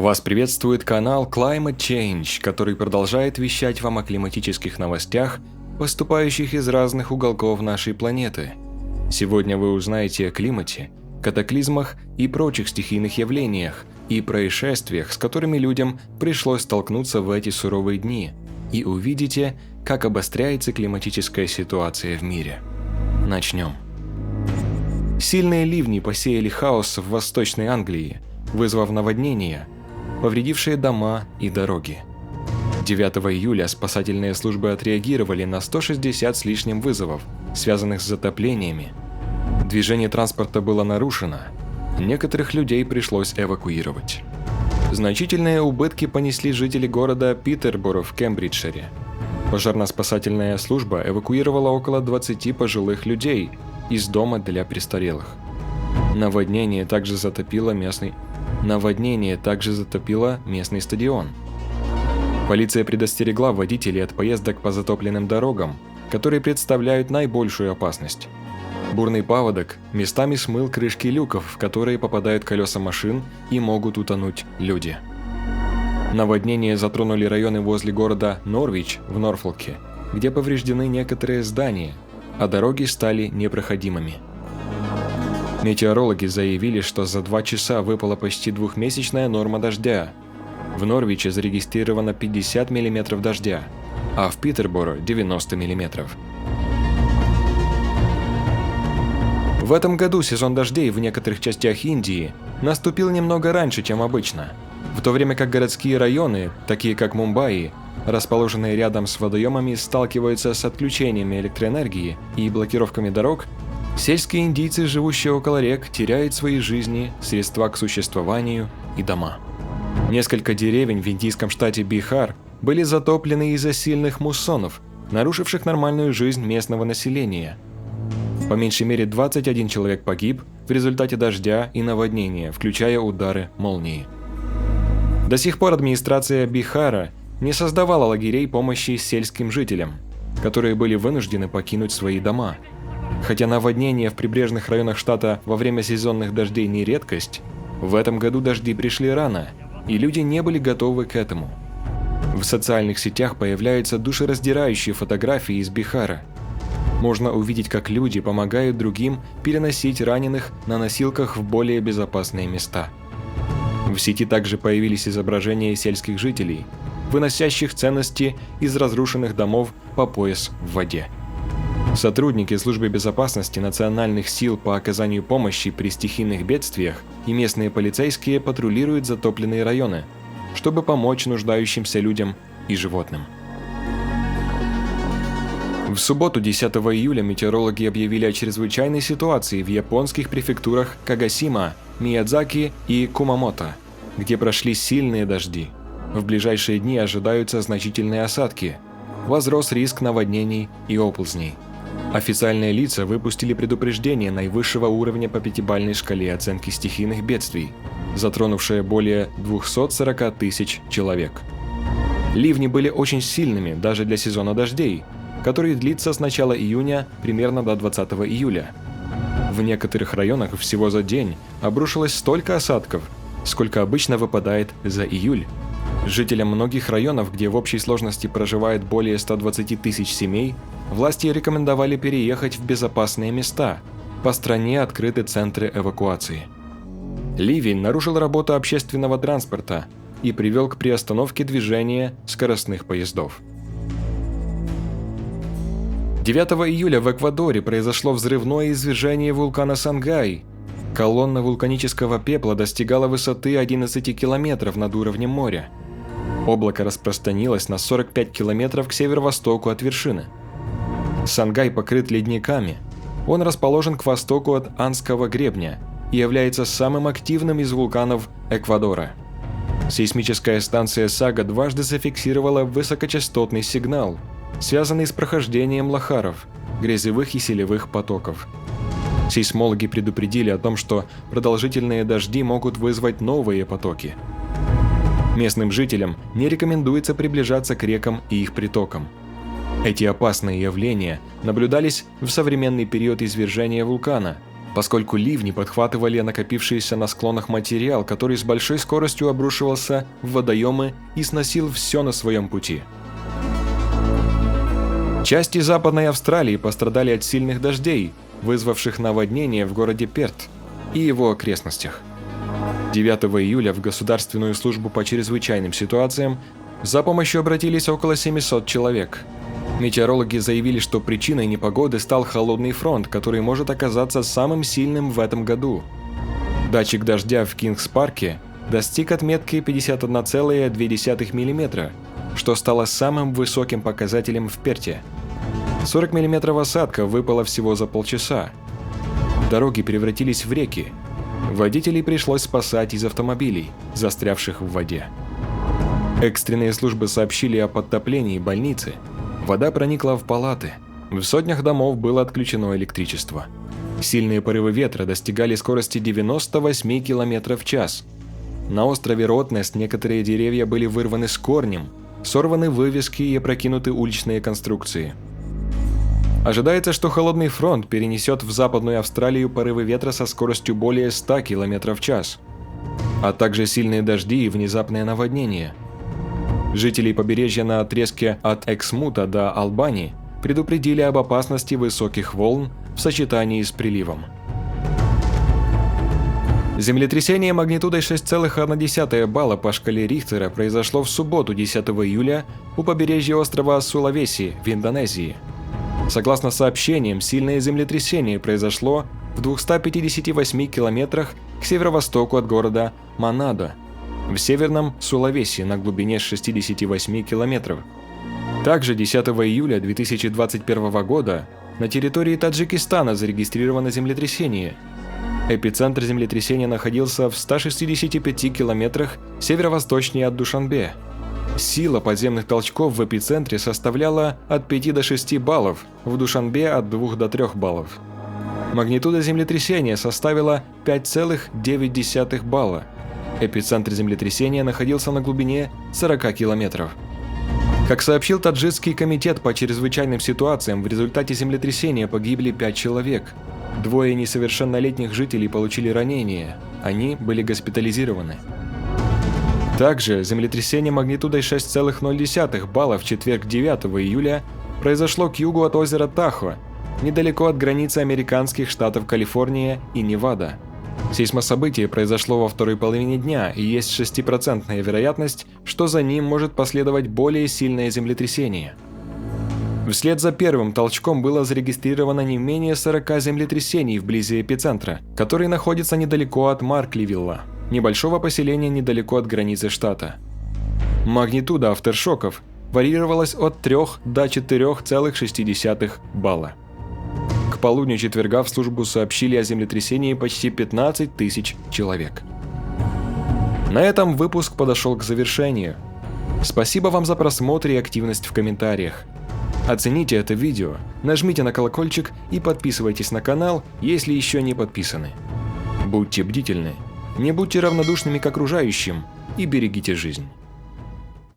Вас приветствует канал Climate Change, который продолжает вещать вам о климатических новостях, поступающих из разных уголков нашей планеты. Сегодня вы узнаете о климате, катаклизмах и прочих стихийных явлениях и происшествиях, с которыми людям пришлось столкнуться в эти суровые дни, и увидите, как обостряется климатическая ситуация в мире. Начнем. Сильные ливни посеяли хаос в Восточной Англии, вызвав наводнения, повредившие дома и дороги. 9 июля спасательные службы отреагировали на 160 с лишним вызовов, связанных с затоплениями. Движение транспорта было нарушено, некоторых людей пришлось эвакуировать. Значительные убытки понесли жители города Питерборо в Кембриджшире. Пожарно-спасательная служба эвакуировала около 20 пожилых людей из дома для престарелых. Наводнение также затопило местный стадион. Полиция предостерегла водителей от поездок по затопленным дорогам, которые представляют наибольшую опасность. Бурный паводок местами смыл крышки люков, в которые попадают колеса машин и могут утонуть люди. Наводнения затронули районы возле города Норвич в Норфолке, где повреждены некоторые здания, а дороги стали непроходимыми. Метеорологи заявили, что за 2 часа выпала почти двухмесячная норма дождя. В Норвиче зарегистрировано 50 мм дождя, а в Питерборо 90 мм. В этом году сезон дождей в некоторых частях Индии наступил немного раньше, чем обычно, в то время как городские районы, такие как Мумбаи, расположенные рядом с водоемами, сталкиваются с отключениями электроэнергии и блокировками дорог. Сельские индийцы, живущие около рек, теряют свои жизни, средства к существованию и дома. Несколько деревень в индийском штате Бихар были затоплены из-за сильных муссонов, нарушивших нормальную жизнь местного населения. По меньшей мере 21 человек погиб в результате дождя и наводнения, включая удары молнии. До сих пор администрация Бихара не создавала лагерей помощи сельским жителям, которые были вынуждены покинуть свои дома. Хотя наводнения в прибрежных районах штата во время сезонных дождей не редкость, в этом году дожди пришли рано, и люди не были готовы к этому. В социальных сетях появляются душераздирающие фотографии из Бихара. Можно увидеть, как люди помогают другим переносить раненых на носилках в более безопасные места. В сети также появились изображения сельских жителей, выносящих ценности из разрушенных домов по пояс в воде. Сотрудники службы безопасности национальных сил по оказанию помощи при стихийных бедствиях и местные полицейские патрулируют затопленные районы, чтобы помочь нуждающимся людям и животным. В субботу 10 июля метеорологи объявили о чрезвычайной ситуации в японских префектурах Кагасима, Миядзаки и Кумамото, где прошли сильные дожди. В ближайшие дни ожидаются значительные осадки, возрос риск наводнений и оползней. Официальные лица выпустили предупреждение наивысшего уровня по 5-бальной шкале оценки стихийных бедствий, затронувшее более 240 тысяч человек. Ливни были очень сильными даже для сезона дождей, который длится с начала июня примерно до 20 июля. В некоторых районах всего за день обрушилось столько осадков, сколько обычно выпадает за июль. Жителям многих районов, где в общей сложности проживает более 120 тысяч семей, власти рекомендовали переехать в безопасные места. По стране открыты центры эвакуации. Ливень нарушил работу общественного транспорта и привел к приостановке движения скоростных поездов. 9 июля в Эквадоре произошло взрывное извержение вулкана Сангай. Колонна вулканического пепла достигала высоты 11 километров над уровнем моря. Облако распространилось на 45 километров к северо-востоку от вершины. Сангай покрыт ледниками. Он расположен к востоку от Андского гребня и является самым активным из вулканов Эквадора. Сейсмическая станция САГА дважды зафиксировала высокочастотный сигнал, связанный с прохождением лохаров, грязевых и селевых потоков. Сейсмологи предупредили о том, что продолжительные дожди могут вызвать новые потоки. Местным жителям не рекомендуется приближаться к рекам и их притокам. Эти опасные явления наблюдались в современный период извержения вулкана, поскольку ливни подхватывали накопившийся на склонах материал, который с большой скоростью обрушивался в водоемы и сносил все на своем пути. Части Западной Австралии пострадали от сильных дождей, вызвавших наводнение в городе Перт и его окрестностях. 9 июля в Государственную службу по чрезвычайным ситуациям за помощью обратились около 700 человек. Метеорологи заявили, что причиной непогоды стал холодный фронт, который может оказаться самым сильным в этом году. Датчик дождя в Кингс-парке достиг отметки 51,2 мм, что стало самым высоким показателем в Перте. 40 мм осадка выпало всего за полчаса. Дороги превратились в реки. Водителей пришлось спасать из автомобилей, застрявших в воде. Экстренные службы сообщили о подтоплении больницы. Вода проникла в палаты. В сотнях домов было отключено электричество. Сильные порывы ветра достигали скорости 98 км в час. На острове Ротнест некоторые деревья были вырваны с корнем, сорваны вывески и опрокинуты уличные конструкции. Ожидается, что холодный фронт перенесет в Западную Австралию порывы ветра со скоростью более 100 км в час, а также сильные дожди и внезапное наводнение. Жителей побережья на отрезке от Эксмута до Албани предупредили об опасности высоких волн в сочетании с приливом. Землетрясение магнитудой 6,1 балла по шкале Рихтера произошло в субботу 10 июля у побережья острова Сулавеси в Индонезии. Согласно сообщениям, сильное землетрясение произошло в 258 километрах к северо-востоку от города Манадо, в северном Сулавеси на глубине 68 километров. Также 10 июля 2021 года на территории Таджикистана зарегистрировано землетрясение. Эпицентр землетрясения находился в 165 километрах северо-восточнее от Душанбе. Сила подземных толчков в эпицентре составляла от 5 до 6 баллов, в Душанбе от 2 до 3 баллов. Магнитуда землетрясения составила 5,9 балла. Эпицентр землетрясения находился на глубине 40 километров. Как сообщил Таджикский комитет по чрезвычайным ситуациям, в результате землетрясения погибли 5 человек. 2 несовершеннолетних жителей получили ранения, они были госпитализированы. Также землетрясение магнитудой 6,0 балла в четверг 9 июля произошло к югу от озера Тахо, недалеко от границы американских штатов Калифорния и Невада. Сейсмособытие произошло во второй половине дня, и есть 6% вероятность, что за ним может последовать более сильное землетрясение. Вслед за первым толчком было зарегистрировано не менее 40 землетрясений вблизи эпицентра, который находится недалеко от Маркливилла, небольшого поселения недалеко от границы штата. Магнитуда афтершоков варьировалась от 3 до 4,6 балла. К полудню четверга в службу сообщили о землетрясении почти 15 тысяч человек. На этом выпуск подошел к завершению. Спасибо вам за просмотр и активность в комментариях. Оцените это видео, нажмите на колокольчик и подписывайтесь на канал, если еще не подписаны. Будьте бдительны, не будьте равнодушными к окружающим и берегите жизнь.